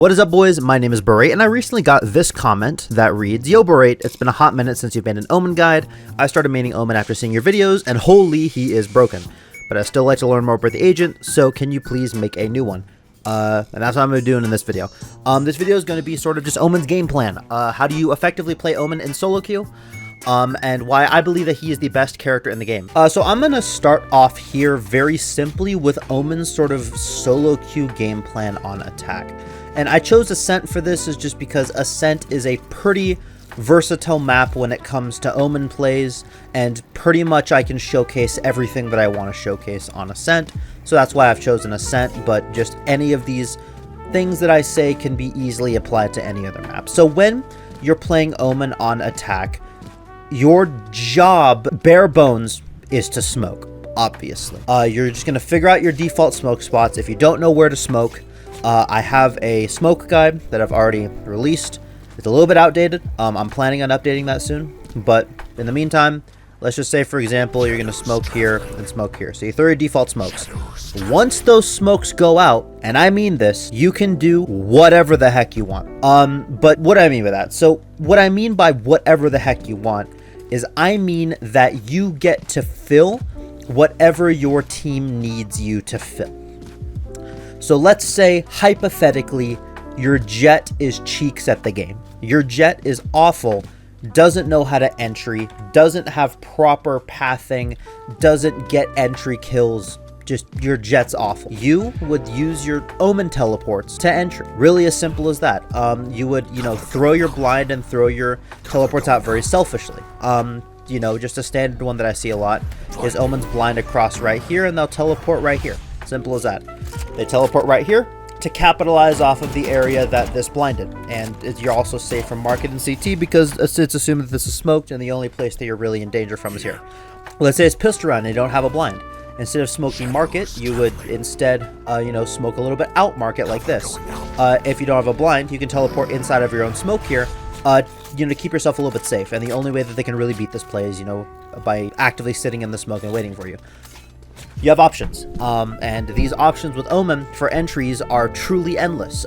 What is up, boys? My name is Berate, and I recently got this comment that reads, "Yo, Berate, it's been a hot minute since you've made an Omen guide. I started maining Omen after seeing your videos, and holy, he is broken. But I still like to learn more about the agent, so can you please make a new one?" And that's what I'm going to be doing in this video. This video is going to be sort of just Omen's game plan. How do you effectively play Omen in solo queue? And why I believe that he is the best character in the game. So I'm going to start off here very simply with Omen's sort of solo queue game plan on attack. And I chose Ascent for this is just because Ascent is a pretty versatile map when it comes to Omen plays, and pretty much I can showcase everything that I want to showcase on Ascent. So that's why I've chosen Ascent, but just any of these things that I say can be easily applied to any other map. So when you're playing Omen on attack, your job, bare bones, is to smoke, obviously. You're just going to figure out your default smoke spots. If you don't know where to smoke, I have a smoke guide that I've already released. It's a little bit outdated. I'm planning on updating that soon. But in the meantime, let's just say, for example, you're going to smoke here and smoke here. So you throw your default smokes. Once those smokes go out, and I mean this, you can do whatever the heck you want. But what do I mean by that? So what I mean by whatever the heck you want is I mean that you get to fill whatever your team needs you to fill. So let's say, hypothetically, your Jett is cheeks at the game. Your Jett is awful, doesn't know how to entry, doesn't have proper pathing, doesn't get entry kills, just your Jett's awful. You would use your Omen teleports to entry. Really as simple as that. You would, throw your blind and throw your teleports out very selfishly. Just a standard one that I see a lot is Omen's blind across right here, and they'll teleport right here. Simple as that. They teleport right here to capitalize off of the area that this blinded, and you're also safe from market and CT because it's assumed that this is smoked, and the only place that you're really in danger from is here. Let's say it's pistol round and you don't have a blind. Instead of smoking market, you would instead smoke a little bit out market like this. If you don't have a blind, you can teleport inside of your own smoke here to keep yourself a little bit safe, and the only way that they can really beat this play is by actively sitting in the smoke and waiting for you. You have options, and these options with Omen for entries are truly endless.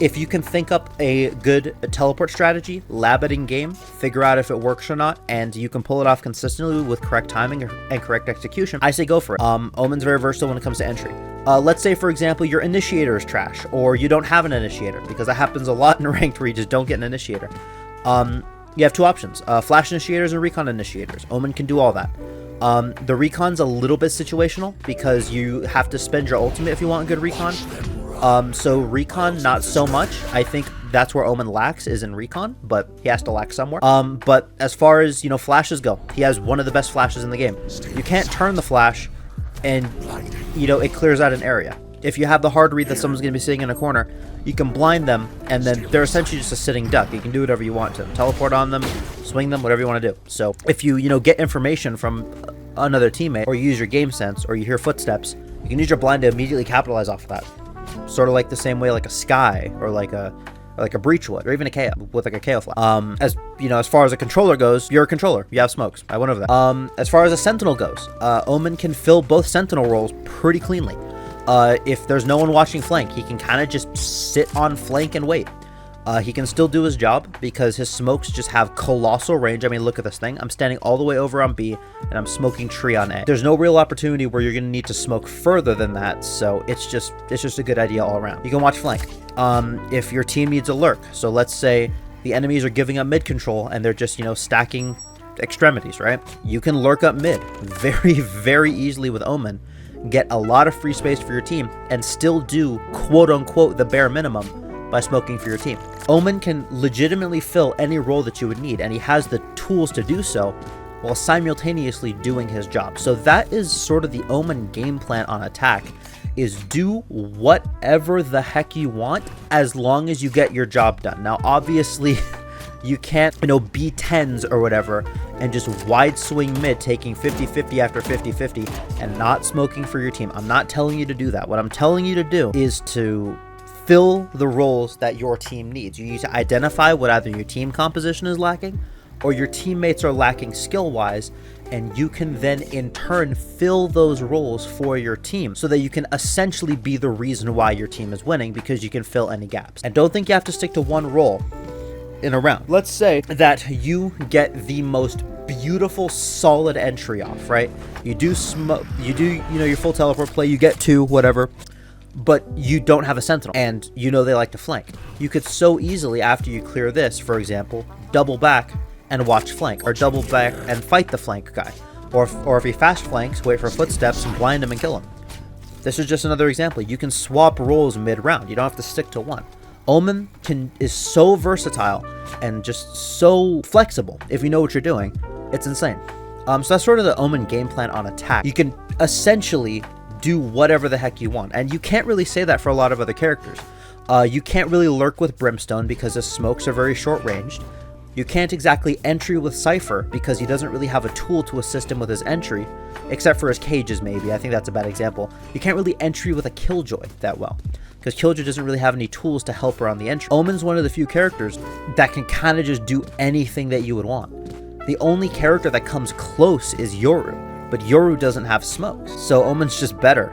If you can think up a good teleport strategy, lab it in game, figure out if it works or not, and you can pull it off consistently with correct timing and correct execution, I say go for it. Omen's very versatile when it comes to entry. Let's say, for example, your initiator is trash, or you don't have an initiator, because that happens a lot in ranked where you just don't get an initiator. You have two options, flash initiators and recon initiators. Omen can do all that. The recon's a little bit situational because you have to spend your ultimate if you want a good recon. So recon, not so much. I think that's where Omen lacks, is in recon, but he has to lack somewhere. But as far as, flashes go, he has one of the best flashes in the game. You can't turn the flash and, it clears out an area. If you have the hard read that someone's going to be sitting in a corner, you can blind them, and then they're essentially just a sitting duck. You can do whatever you want to. Teleport on them, swing them, whatever you want to do. So if you, get information from another teammate, or you use your game sense, or you hear footsteps, you can use your blind to immediately capitalize off of that. Sort of like the same way like a Sky, or like a Breach would, or even a KO, with like a KO flash. As far as a controller goes, you're a controller. You have smokes. I went over that. As far as a Sentinel goes, Omen can fill both Sentinel roles pretty cleanly. If there's no one watching flank, he can kind of just sit on flank and wait. He can still do his job because his smokes just have colossal range. I mean, look at this thing. I'm standing all the way over on B, and I'm smoking tree on A. There's no real opportunity where you're going to need to smoke further than that, so it's just a good idea all around. You can watch flank. If your team needs a lurk, so let's say the enemies are giving up mid control, and they're just, stacking extremities, right? You can lurk up mid very, very easily with Omen, get a lot of free space for your team, and still do quote-unquote the bare minimum by smoking for your team. Omen can legitimately fill any role that you would need, and he has the tools to do so while simultaneously doing his job. So that is sort of the Omen game plan on attack, is do whatever the heck you want as long as you get your job done. Now, obviously, you can't, be 10s or whatever and just wide swing mid, taking 50-50 after 50-50 and not smoking for your team. I'm not telling you to do that. What I'm telling you to do is to fill the roles that your team needs. You need to identify what either your team composition is lacking or your teammates are lacking skill-wise, and you can then in turn fill those roles for your team so that you can essentially be the reason why your team is winning, because you can fill any gaps. And don't think you have to stick to one role in a round. Let's say that you get the most beautiful solid entry off, right? You do smoke, you do, you know, your full teleport play, you get 2, whatever, but you don't have a sentinel, and you know they like to flank. You could so easily, after you clear this, for example, double back and watch flank, or double back and fight the flank guy, or if he fast flanks, wait for footsteps and blind him and kill him. This is just another example. You can swap roles mid-round. You don't have to stick to one. Omen is so versatile and just so flexible. If you know what you're doing, it's insane. So that's sort of the Omen game plan on attack. You can essentially do whatever the heck you want, and you can't really say that for a lot of other characters. You can't really lurk with Brimstone because his smokes are very short ranged. You can't exactly entry with Cypher because he doesn't really have a tool to assist him with his entry, except for his cages maybe. I think that's a bad example. You can't really entry with a Killjoy that well, because Killjoy doesn't really have any tools to help her on the entry. Omen's one of the few characters that can kind of just do anything that you would want. The only character that comes close is Yoru, but Yoru doesn't have smokes. So Omen's just better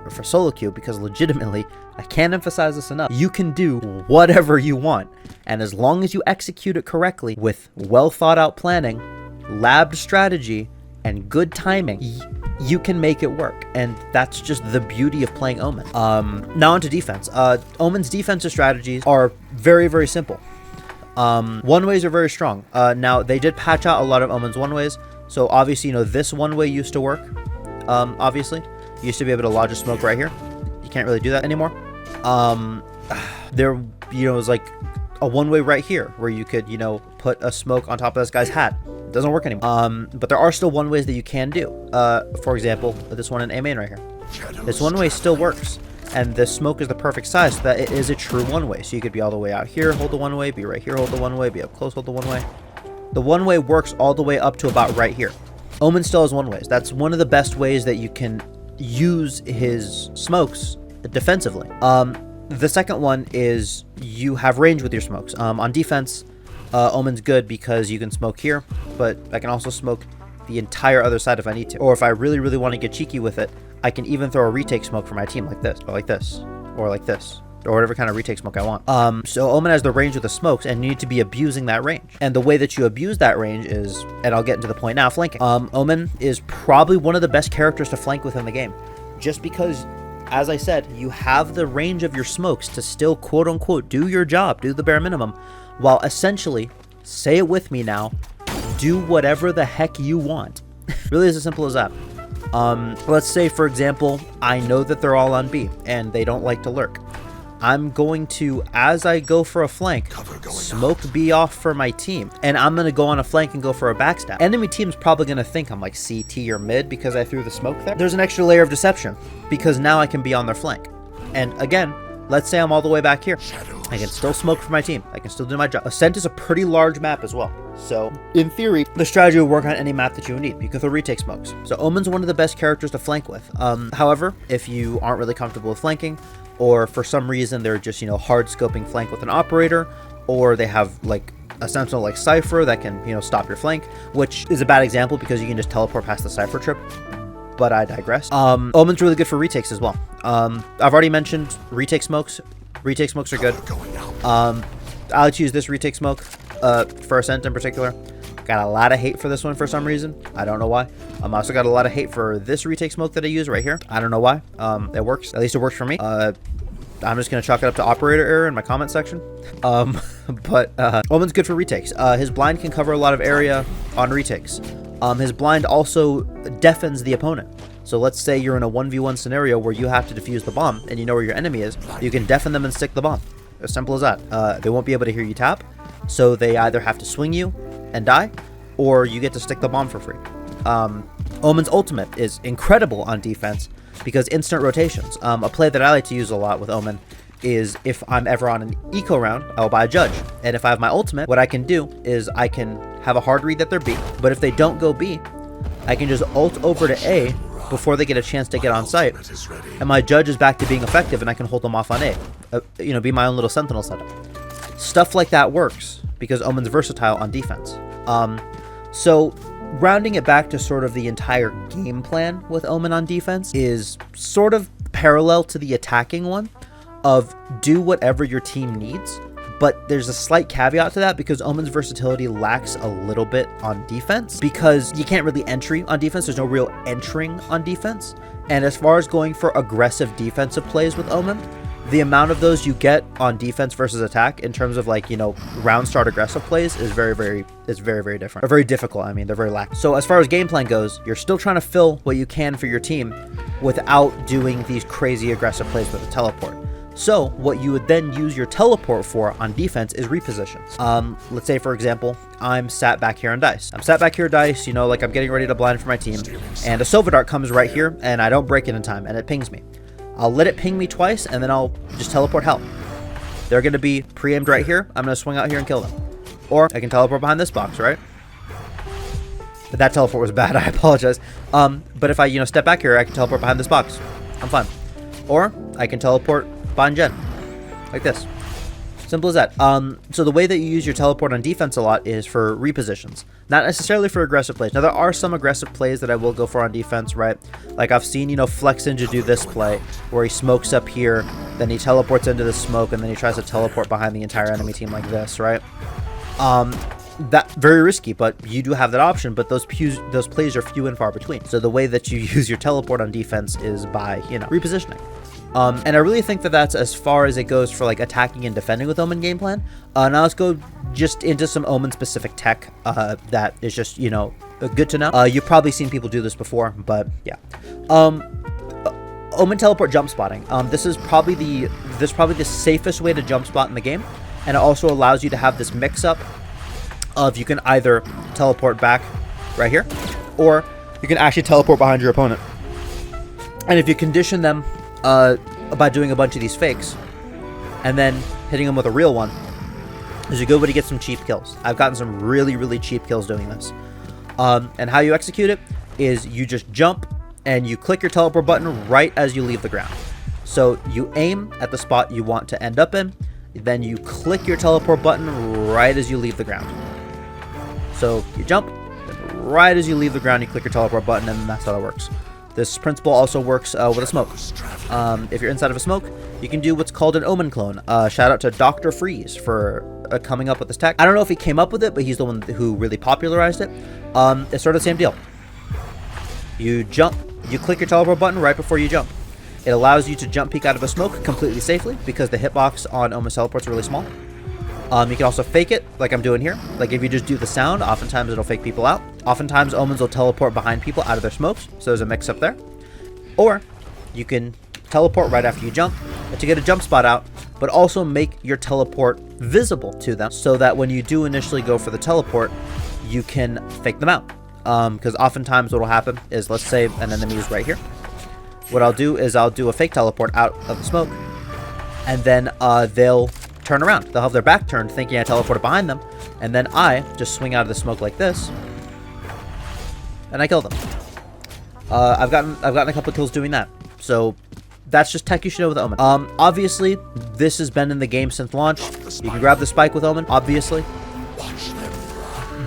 for Soloq, because legitimately, I can't emphasize this enough, you can do whatever you want. And as long as you execute it correctly with well thought out planning, labbed strategy, and good timing, you can make it work. And that's just the beauty of playing Omen. Now onto defense. Omen's defensive strategies are very, very simple. One-ways are very strong. Now, they did patch out a lot of Omen's one-ways. So obviously, you know, this one-way used to work. Obviously. You used to be able to lodge a smoke right here. You can't really do that anymore. There, you know, was like a one-way right here where you could, you know, put a smoke on top of this guy's hat. It doesn't work anymore. But there are still one-ways that you can do. For example, this one in A main right here. This one-way still works. And the smoke is the perfect size so that it is a true one-way. So you could be all the way out here, hold the one-way, be right here, hold the one-way, be up close, hold the one-way. The one-way works all the way up to about right here. Omen still has one-ways. That's one of the best ways that you can use his smokes defensively. The second one is you have range with your smokes. On defense, Omen's good because you can smoke here, but I can also smoke the entire other side if I need to. Or if I really, really want to get cheeky with it, I can even throw a retake smoke for my team like this, or like this, or like this, or whatever kind of retake smoke I want. So Omen has the range with the smokes, and you need to be abusing that range. And the way that you abuse that range is, and I'll get into the point now, flanking. Omen is probably one of the best characters to flank with in the game, just because, as I said, you have the range of your smokes to still quote unquote do your job, do the bare minimum, while essentially, say it with me now, do whatever the heck you want. Really is as simple as that. Let's say, for example, I know that they're all on B and they don't like to lurk. I'm going to, as I go for a flank, smoke B off for my team. And I'm going to go on a flank and go for a backstab. Enemy team's probably going to think I'm like CT or mid because I threw the smoke there. There's an extra layer of deception because now I can be on their flank. And again, let's say I'm all the way back here. I can still smoke for my team. I can still do my job. Ascent is a pretty large map as well. So, in theory, the strategy will work on any map that you need. You can throw retake smokes. So, Omen's one of the best characters to flank with. However, if you aren't really comfortable with flanking, or for some reason they're just, you know, hard scoping flank with an operator, or they have like a sentinel like Cypher that can, you know, stop your flank, which is a bad example because you can just teleport past the Cypher trip. But I digress. Omen's really good for retakes as well. I've already mentioned retake smokes. Retake smokes are good. I like to use this retake smoke for Ascent in particular. Got a lot of hate for this one for some reason. I don't know why. I also got a lot of hate for this retake smoke that I use right here. I don't know why. It works. At least it works for me. I'm just going to chalk it up to operator error in my comment section. But Omen's good for retakes. His blind can cover a lot of area on retakes. His blind also deafens the opponent. So let's say you're in a 1v1 scenario where you have to defuse the bomb and you know where your enemy is. You can deafen them and stick the bomb. As simple as that. They won't be able to hear you tap. So they either have to swing you and die, or you get to stick the bomb for free. Omen's ultimate is incredible on defense because instant rotations. A play that I like to use a lot with Omen is if I'm ever on an eco round, I'll buy a judge. And if I have my ultimate, what I can do is I can have a hard read that they're B, but if they don't go B, I can just ult over to A before they get a chance to get on site, and my judge is back to being effective and I can hold them off on A. You know, be my own little sentinel setup. Stuff like that works because Omen's versatile on defense. So rounding it back to sort of the entire game plan with Omen on defense is sort of parallel to the attacking one of do whatever your team needs. But there's a slight caveat to that because Omen's versatility lacks a little bit on defense because you can't really entry on defense. There's no real entering on defense. And as far as going for aggressive defensive plays with Omen, the amount of those you get on defense versus attack in terms of like, you know, round start aggressive plays is very different. Or very difficult. I mean, they're very lacking. So as far as game plan goes, you're still trying to fill what you can for your team without doing these crazy aggressive plays with a teleport. So what you would then use your teleport for on defense is repositions. Let's say, for example, I'm sat back here on dice. You know, like I'm getting ready to blind for my team, and a Silver Dart comes right here, and I don't break it in time, and it pings me. I'll let it ping me twice, and then I'll just teleport help. They're going to be pre-aimed right here. I'm going to swing out here and kill them. Or I can teleport behind this box, right? But that teleport was bad. I apologize. But if I, you know, step back here, I can teleport behind this box. I'm fine. Or I can teleport behind Jen, like this. Simple as that. So the way that you use your teleport on defense a lot is for repositions, not necessarily for aggressive plays. Now there are some aggressive plays that I will go for on defense, right? Like I've seen, you know, Flex Ninja do this play where he smokes up here, then he teleports into the smoke, and then he tries to teleport behind the entire enemy team like this, right? That very risky, but you do have that option, but those plays are few and far between. So the way that you use your teleport on defense is by, you know, repositioning. And I really think that that's as far as it goes for like attacking and defending with Omen game plan. Now let's go just into some Omen specific tech that is just, you know, good to know. You've probably seen people do this before, but yeah. Omen teleport jump spotting. This is probably the safest way to jump spot in the game, and it also allows you to have this mix up of you can either teleport back right here, or you can actually teleport behind your opponent. And if you condition them by doing a bunch of these fakes and then hitting them with a real one, is a good way to get some cheap kills. I've gotten some really cheap kills doing this. And how you execute it is you just jump and you click your teleport button right as you leave the ground. So you aim at the spot you want to end up in, then you click your teleport button right as you leave the ground. So you jump, then right as you leave the ground you click your teleport button, and that's how it works. This principle also works with a smoke. If you're inside of a smoke, you can do what's called an Omen clone. Shout out to Dr. Freeze for coming up with this tech. I don't know if he came up with it, but he's the one who really popularized it. It's sort of the same deal. You jump, you click your teleport button right before you jump. It allows you to jump peek out of a smoke completely safely because the hitbox on Omen's teleports are really small. You can also fake it like I'm doing here. Like if you just do the sound, oftentimes it'll fake people out. Oftentimes Omens will teleport behind people out of their smokes, so there's a mix up there. Or you can teleport right after you jump to get a jump spot out, but also make your teleport visible to them so that when you do initially go for the teleport, you can fake them out. Because oftentimes what will happen is, let's say an enemy is right here. What I'll do is I'll do a fake teleport out of the smoke, and then they'll turn around. They'll have their back turned thinking I teleported behind them, and then I just swing out of the smoke like this and I kill them. I've gotten a couple of kills doing that. So that's just tech you should know with Omen. Obviously this has been in the game since launch. You can grab the spike with Omen, obviously.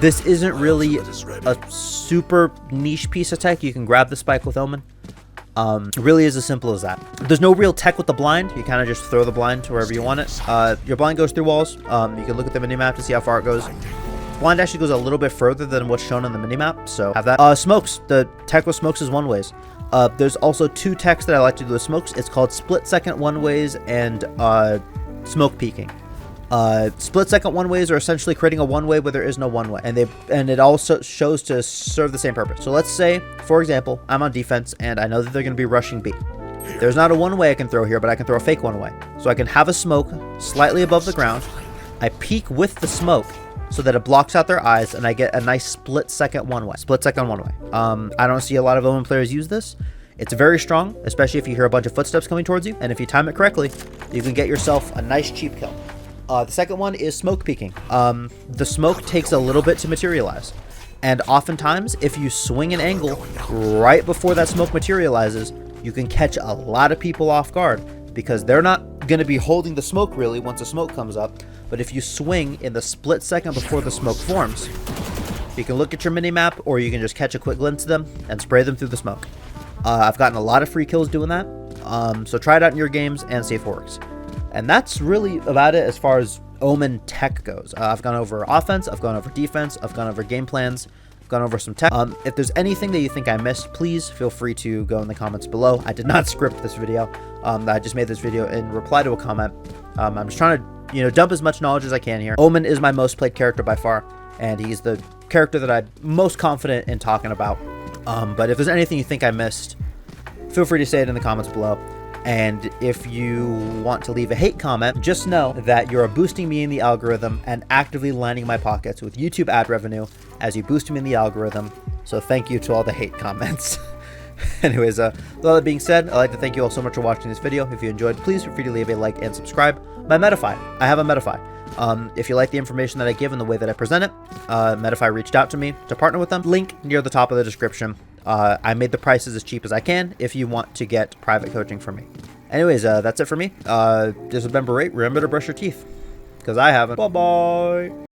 This isn't really a super niche piece of tech. You can grab the spike with Omen. It really is as simple as that. There's no real tech with the blind. You kind of just throw the blind to wherever you want it. Your blind goes through walls. You can look at the minimap to see how far it goes. Blind actually goes a little bit further than what's shown on the minimap, so have that. Smokes. The tech with smokes is one ways. There's also two techs that I like to do with smokes. It's called split second one ways and smoke peeking. Split second one ways are essentially creating a one way where there is no one way, and it also shows to serve the same purpose. So let's say, for example, I'm on defense and I know that they're going to be rushing B. There's not a one way I can throw here, but I can throw a fake one way. So I can have a smoke slightly above the ground. I peek with the smoke so that it blocks out their eyes, and I get a nice split second one way. Split second one way. I don't see a lot of Omen players use this. It's very strong, especially if you hear a bunch of footsteps coming towards you, and if you time it correctly, you can get yourself a nice cheap kill. The second one is smoke peeking. The smoke takes a little bit to materialize, and oftentimes if you swing an angle right before that smoke materializes, you can catch a lot of people off guard because they're not going to be holding the smoke really once the smoke comes up. But if you swing in the split second before the smoke forms, You can look at your mini-map, or you can just catch a quick glimpse of them and spray them through the smoke. I've gotten a lot of free kills doing that, so try it out in your games and see if it works. And that's really about it as far as Omen tech goes. I've gone over offense, I've gone over defense, I've gone over game plans, I've gone over some tech. If there's anything that you think I missed, please feel free to go in the comments below. I did not script this video. I just made this video in reply to a comment. I'm just trying to, dump as much knowledge as I can here. Omen is my most played character by far, and he's the character that I'm most confident in talking about. But if there's anything you think I missed, feel free to say it in the comments below. And if you want to leave a hate comment, just know that you're boosting me in the algorithm and actively lining my pockets with YouTube ad revenue as you boost me in the algorithm. So thank you to all the hate comments. Anyways, with all that being said, I'd like to thank you all so much for watching this video. If you enjoyed, please feel free to leave a like and subscribe. My Medify. I have a Medify. If you like the information that I give and the way that I present it, Medify reached out to me to partner with them. Link near the top of the description. I made the prices as cheap as I can if you want to get private coaching from me. Anyways, that's it for me. This has been Berate. Remember to brush your teeth, because I haven't. Bye-bye.